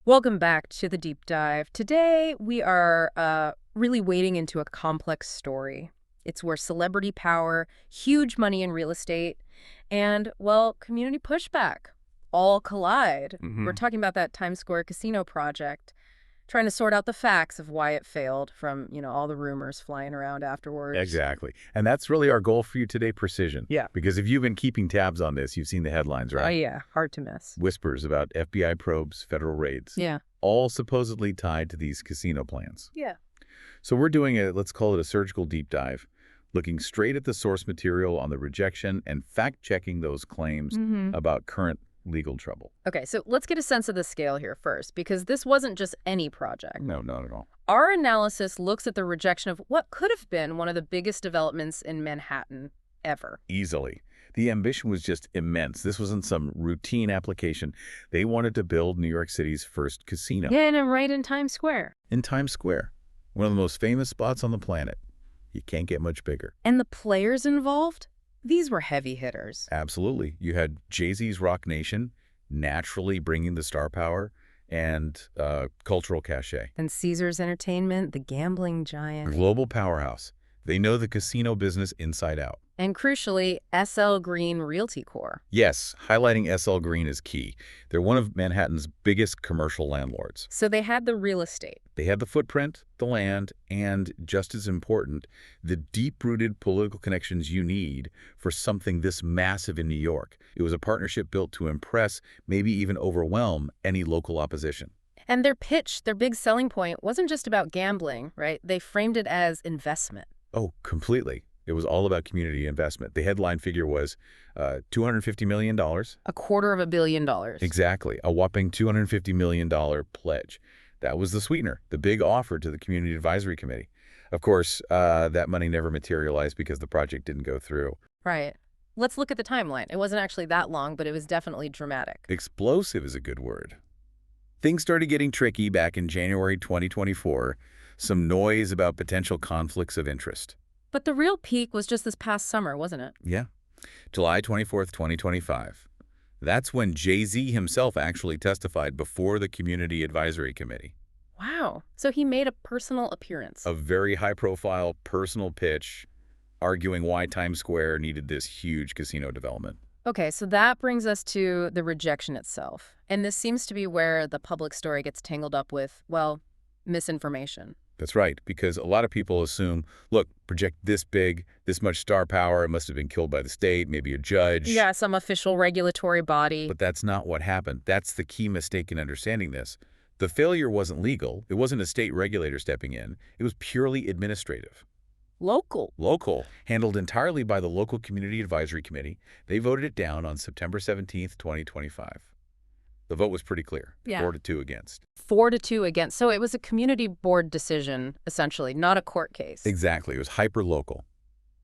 Welcome back to the deep dive. Today, we are really wading into a complex story. It's where celebrity power, huge money in real estate, and, well, community pushback all collide. We're Hmm. talking about that Times Square casino project, trying to sort out the facts of why it failed from, all the rumors flying around afterwards. Exactly. And that's really our goal for you today, precision. Yeah. Because if you've been keeping tabs on this, you've seen the headlines, Oh, right? yeah, hard to miss. Whispers about FBI probes, federal raids, Yeah. all supposedly tied to these casino plans. Yeah. So we're doing let's call it a surgical deep dive, looking straight at the source material on the rejection and fact-checking those claims about current legal trouble. Okay, so let's get a sense of the scale here first, because this wasn't just any project. No, not at all. Our analysis looks at the rejection of what could have been one of the biggest developments in Manhattan ever. Easily. The ambition was just immense. This wasn't some routine application. They wanted to build New York City's first casino. Yeah, and right in Times Square. In Times Square, one of the most famous spots on the planet. You can't get much bigger. And the players involved? These were heavy hitters. Absolutely. You had Jay-Z's Rock Nation naturally bringing the star power and cultural cachet. And Caesars Entertainment, the gambling A giant. global powerhouse. They know the casino business inside out. And crucially, SL Green Realty Corp. Yes, highlighting SL Green is key. They're one of Manhattan's biggest commercial landlords. So they had the real estate. They had the footprint, the land, and, just as important, the deep-rooted political connections you need for something this massive in New York. It was a partnership built to impress, maybe even overwhelm, any local opposition. And their pitch, their big selling point, wasn't just about gambling, right? They framed it as investment. Oh, completely. It was all about community investment. The headline figure was $250 million. $250 million. Exactly. A whopping $250 million pledge. That was the sweetener, the big offer to the Community Advisory Committee. Of course, that money never materialized because the project didn't go through. Right. Let's look at the timeline. It wasn't actually that long, but it was definitely dramatic. Explosive is a good word. Things started getting tricky back in January 2024. Some noise about potential conflicts of interest. But the real peak was just this past summer, wasn't it? Yeah. July 24th, 2025. That's when Jay-Z himself actually testified before the Community Advisory Committee. Wow. So he made a personal appearance. A very high-profile personal pitch arguing why Times Square needed this huge casino development. Okay, so that brings us to the rejection itself. And this seems to be where the public story gets tangled up with, well, misinformation. That's right, because a lot of people assume, look, project this big, this much star power, it must have been killed by the state, maybe a judge. Yeah, some official regulatory body. But that's not what happened. That's the key mistake in understanding this. The failure wasn't legal. It wasn't a state regulator stepping in. It was purely administrative. Local. Handled entirely by the local Community Advisory Committee. They voted it down on September 17th, 2025. The vote was pretty clear, Yeah. 4-2 against. 4-2 against. So it was a community board decision, essentially, not a court case. Exactly. It was hyper-local,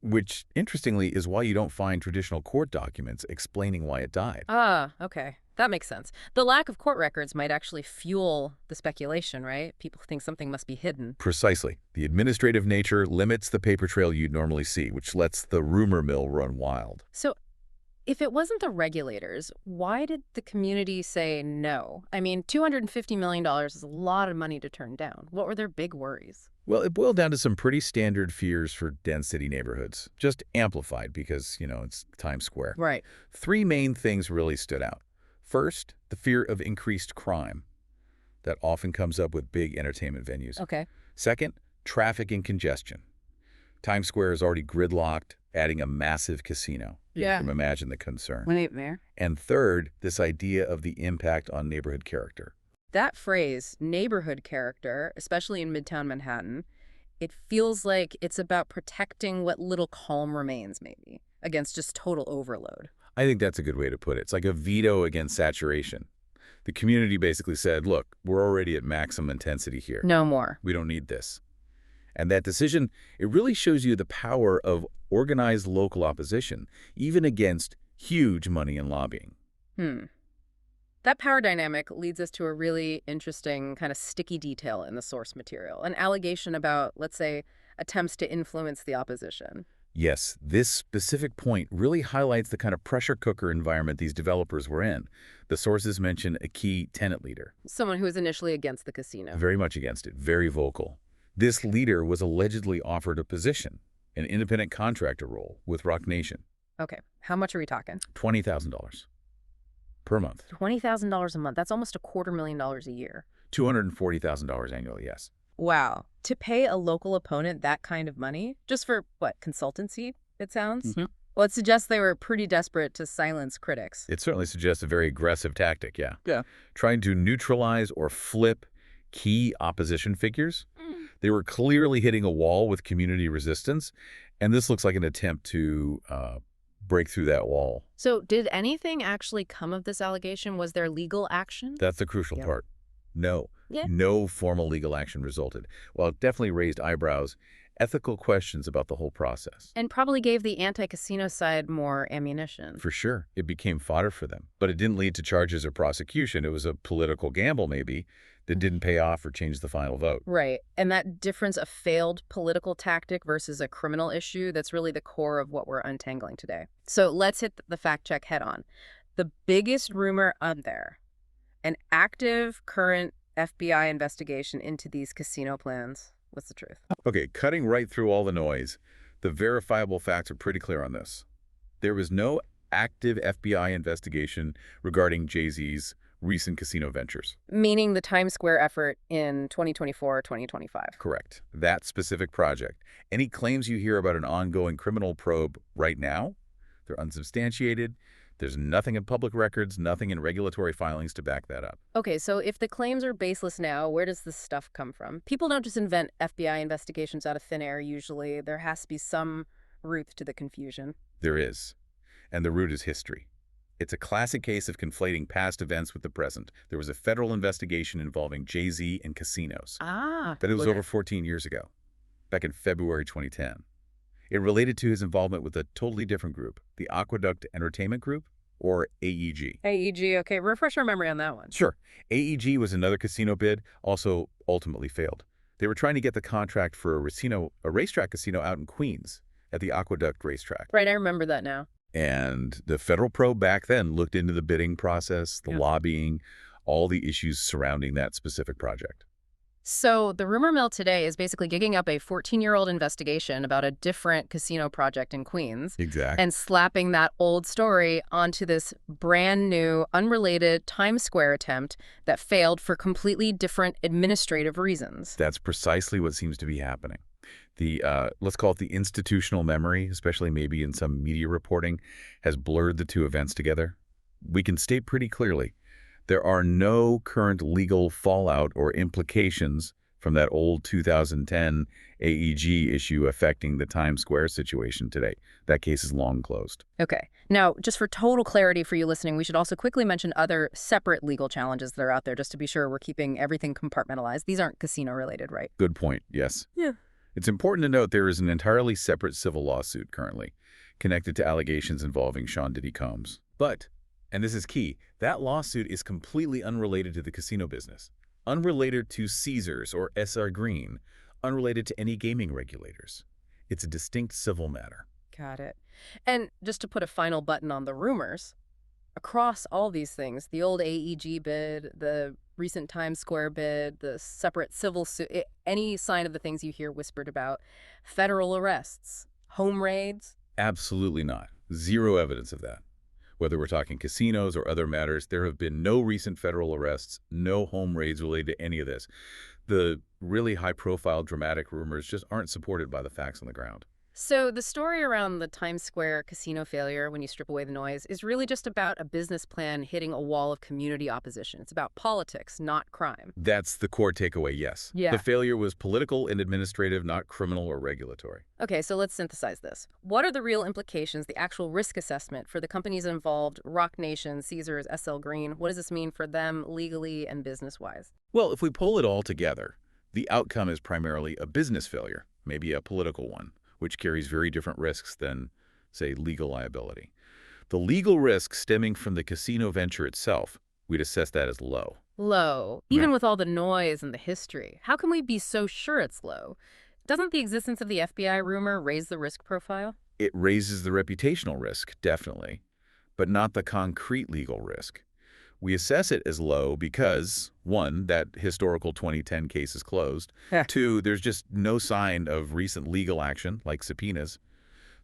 which, interestingly, is why you don't find traditional court documents explaining why it died. Ah, okay. That makes sense. The lack of court records might actually fuel the speculation, right? People think something must be hidden. Precisely. The administrative nature limits the paper trail you'd normally see, which lets the rumor mill run wild. So if it wasn't the regulators, why did the community say no? I mean, $250 million is a lot of money to turn down. What were their big worries? Well, it boiled down to some pretty standard fears for dense city neighborhoods, just amplified because, it's Times Square. Right. Three main things really stood out. First, the fear of increased crime. That often comes up with big entertainment venues. Okay. Second, traffic and congestion. Times Square is already gridlocked, adding a massive casino. Yeah. You can imagine the concern. Nightmare. And third, this idea of the impact on neighborhood character. That phrase, neighborhood character, especially in Midtown Manhattan, it feels like it's about protecting what little calm remains, maybe, against just total overload. I think that's a good way to put it. It's like a veto against saturation. The community basically said, look, we're already at maximum intensity here. No more. We don't need this. And that decision, it really shows you the power of organized local opposition, even against huge money and lobbying. That power dynamic leads us to a really interesting kind of sticky detail in the source material, an allegation about, let's say, attempts to influence the opposition. Yes, this specific point really highlights the kind of pressure cooker environment these developers were in. The sources mention a key tenant leader, Someone who was initially against the casino. very much against it, very vocal. This leader was allegedly offered a position, an independent contractor role with Rock Nation, Okay, how much are we talking? $20,000 per month, $20,000 a month. That's almost $250,000 a year. $240,000 annually, yes. Wow. To pay a local opponent that kind of money? Just for, what, consultancy, it sounds? Mhm. Well, it suggests they were pretty desperate to silence critics. It certainly suggests a very aggressive tactic, yeah. Yeah. Trying to neutralize or flip key opposition figures. Mm. They were clearly hitting a wall with community resistance, and this looks like an attempt to break through that wall. So did anything actually come of this allegation? Was there legal action? That's the crucial Yep. part. No. Yeah. No formal legal action resulted. While it definitely raised eyebrows, ethical questions about the whole process. And probably gave the anti-casino side more ammunition. For sure, it became fodder for them. But it didn't lead to charges or prosecution. It was a political gamble, maybe, that didn't pay off or change the final vote. Right. And that difference, a failed political tactic versus a criminal issue, that's really the core of what we're untangling today. So let's hit the fact check head on. The biggest rumor out there, an active current FBI investigation into these casino plans. What's the truth? Okay, cutting right through all the noise, the verifiable facts are pretty clear on this. There was no active FBI investigation regarding Jay-Z's recent casino ventures. Meaning the Times Square effort in 2024, 2025. Correct. That specific project. Any claims you hear about an ongoing criminal probe right now, they're unsubstantiated. There's nothing in public records, nothing in regulatory filings to back that up. Okay, so if the claims are baseless now, where does this stuff come from? People don't just invent FBI investigations out of thin air usually. There has to be some root to the confusion. There is. And the root is history. It's a classic case of conflating past events with the present. There was a federal investigation involving Jay-Z and casinos. Ah. But it was over 14 years ago, back in February 2010. It related to his involvement with a totally different group, the Aqueduct Entertainment Group, or AEG. AEG, okay. Refresh our memory on that one. Sure. AEG was another casino bid, also ultimately failed. They were trying to get the contract for a racetrack casino out in Queens at the Aqueduct racetrack. Right, I remember that now. And the federal probe back then looked into the bidding process, the lobbying, all the issues surrounding that specific project. So the rumor mill today is basically gigging up a 14-year-old investigation about a different casino project in Queens. Exactly. And slapping that old story onto this brand new, unrelated Times Square attempt that failed for completely different administrative reasons. That's precisely what seems to be happening. The, let's call it the institutional memory, especially maybe in some media reporting, has blurred the two events together. We can state pretty clearly, there are no current legal fallout or implications from that old 2010 AEG issue affecting the Times Square situation today. That case is long closed. Okay. Now, just for total clarity for you listening, we should also quickly mention other separate legal challenges that are out there just to be sure we're keeping everything compartmentalized. These aren't casino-related, right? Good point, yes. Yeah. It's important to note there is an entirely separate civil lawsuit currently connected to allegations involving Sean Diddy Combs. But, and this is key, that lawsuit is completely unrelated to the casino business, unrelated to Caesars or SR Green, unrelated to any gaming regulators. It's a distinct civil matter. Got it. And just to put a final button on the rumors, across all these things, the old AEG bid, the recent Times Square bid, the separate civil suit, any sign of the things you hear whispered about, federal arrests, home raids? Absolutely not. Zero evidence of that. Whether we're talking casinos or other matters, there have been no recent federal arrests, no home raids related to any of this. The really high-profile, dramatic rumors just aren't supported by the facts on the ground. So the story around the Times Square casino failure, when you strip away the noise, is really just about a business plan hitting a wall of community opposition. It's about politics, not crime. That's the core takeaway, yes. Yeah. The failure was political and administrative, not criminal or regulatory. Okay, so let's synthesize this. What are the real implications, the actual risk assessment for the companies involved, Rock Nation, Caesars, SL Green? What does this mean for them legally and business-wise? Well, if we pull it all together, the outcome is primarily a business failure, maybe a political one, which carries very different risks than, say, legal liability. The legal risk stemming from the casino venture itself, we'd assess that as low. Low, even with all the noise and the history. How can we be so sure it's low? Doesn't the existence of the FBI rumor raise the risk profile? It raises the reputational risk, definitely, but not the concrete legal risk. We assess it as low because, one, that historical 2010 case is closed. Heh. Two, there's just no sign of recent legal action, like subpoenas.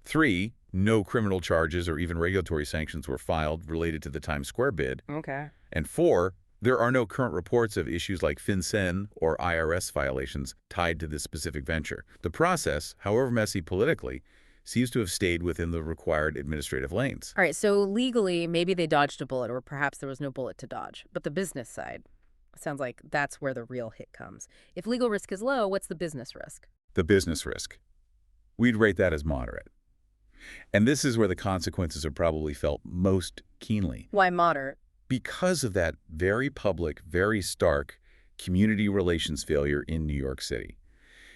Three, no criminal charges or even regulatory sanctions were filed related to the Times Square bid. Okay. And four, there are no current reports of issues like FinCEN or IRS violations tied to this specific venture. The process, however messy politically, seems to have stayed within the required administrative lanes. All right, so legally, maybe they dodged a bullet, or perhaps there was no bullet to dodge. But the business side, sounds like that's where the real hit comes. If legal risk is low, what's the business risk? The business risk. We'd rate that as moderate. And this is where the consequences are probably felt most keenly. Why moderate? Because of that very public, very stark community relations failure in New York City.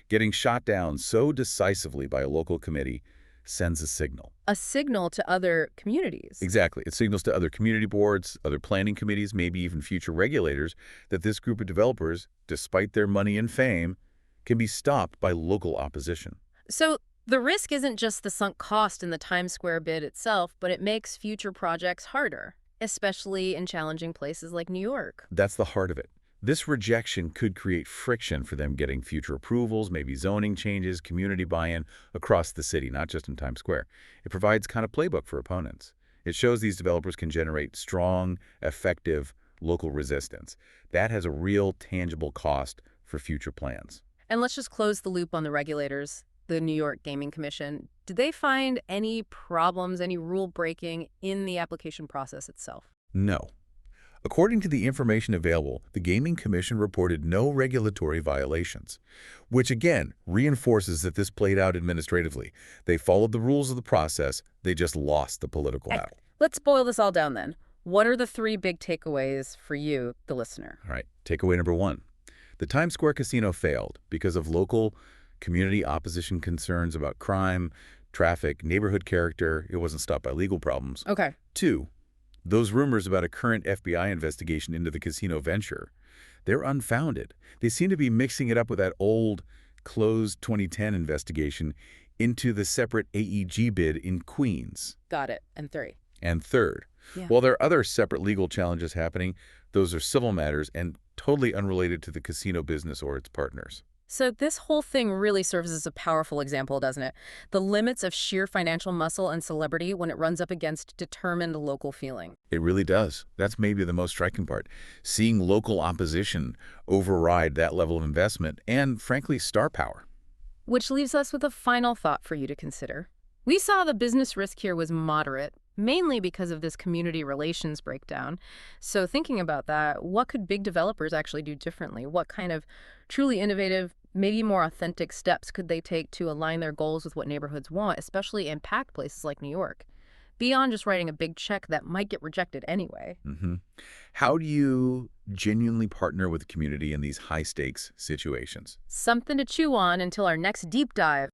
Getting shot down so decisively by a local committee sends a signal. A signal to other communities. Exactly. It signals to other community boards, other planning committees, maybe even future regulators, that this group of developers, despite their money and fame, can be stopped by local opposition. So the risk isn't just the sunk cost in the Times Square bid itself, but it makes future projects harder, especially in challenging places like New York. That's the heart of it. This rejection could create friction for them getting future approvals, maybe zoning changes, community buy-in across the city, not just in Times Square. It provides kind of playbook for opponents. It shows these developers can generate strong, effective local resistance. That has a real, tangible cost for future plans. And let's just close the loop on the regulators. The New York Gaming Commission, did they find any problems, any rule breaking in the application process itself? No. According to the information available, the Gaming Commission reported no regulatory violations, which again reinforces that this played out administratively. They followed the rules of the process, they just lost the political battle. Let's boil this all down then. What are the three big takeaways for you, the listener? All right, takeaway number one. The Times Square casino failed because of local community opposition concerns about crime, traffic, neighborhood character. It wasn't stopped by legal problems. Okay. Two, those rumors about a current FBI investigation into the casino venture, they're unfounded. They seem to be mixing it up with that old, closed 2010 investigation into the separate AEG bid in Queens. Got it. And three. And third, Yeah. while there are other separate legal challenges happening, those are civil matters and totally unrelated to the casino business or its partners. So this whole thing really serves as a powerful example, doesn't it? The limits of sheer financial muscle and celebrity when it runs up against determined local feeling. It really does. That's maybe the most striking part. Seeing local opposition override that level of investment and, frankly, star power. Which leaves us with a final thought for you to consider. We saw the business risk here was moderate, mainly because of this community relations breakdown. So thinking about that, what could big developers actually do differently? What kind of truly innovative, maybe more authentic steps could they take to align their goals with what neighborhoods want, especially in packed places like New York, beyond just writing a big check that might get rejected anyway? How do you genuinely partner with the community in these high-stakes situations? Something to chew on until our next deep dive.